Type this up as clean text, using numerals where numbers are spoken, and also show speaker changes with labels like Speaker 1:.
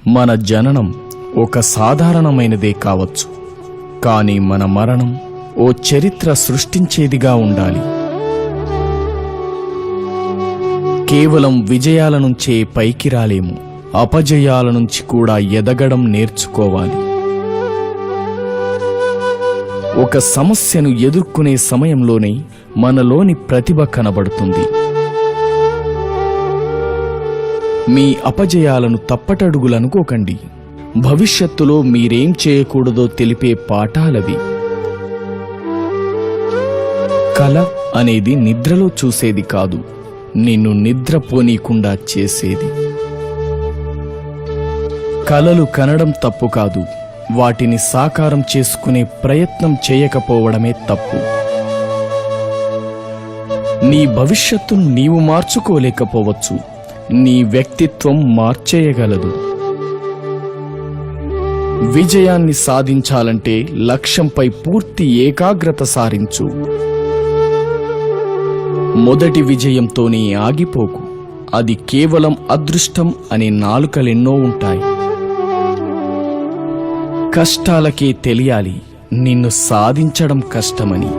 Speaker 1: మన జననం ఒక సాధారణమైనదే కావచ్చు, కానీ మన మరణం ఓ చరిత్ర సృష్టించేదిగా ఉండాలి. కేవలం విజయాల నుంచే పైకి రాలేము, అపజయాల నుంచి కూడా ఎదగడం నేర్చుకోవాలి. ఒక సమస్యను ఎదుర్కొనే సమయంలోనే మనలోని ప్రతిభ కనబడుతుంది. మీ అపజయాలను తప్పటడుగులనుకోకండి, భవిష్యత్తులో మీరేం చేయకూడదో తెలిపే పాఠాలవి. కల అనేది నిద్రలో చూసేది కాదు, నిన్ను నిద్రపోనీకుండా చేసేది. కలలు కనడం తప్పు కాదు, వాటిని సాకారం చేసుకునే ప్రయత్నం చేయకపోవడమే తప్పు. నీ భవిష్యత్తును నీవు మార్చుకోలేకపోవచ్చు, నీ వ్యక్తిత్వం మార్చేయగలదు. విజయాన్ని సాధించాలంటే లక్ష్యంపై పూర్తి ఏకాగ్రత సారించు. మొదటి విజయంతోనే ఆగిపోకు, అది కేవలం అదృష్టం అనే నాలుకలెన్నో ఉంటాయి. కష్టాలకే తెలియాలి నిన్ను సాధించడం కష్టమని.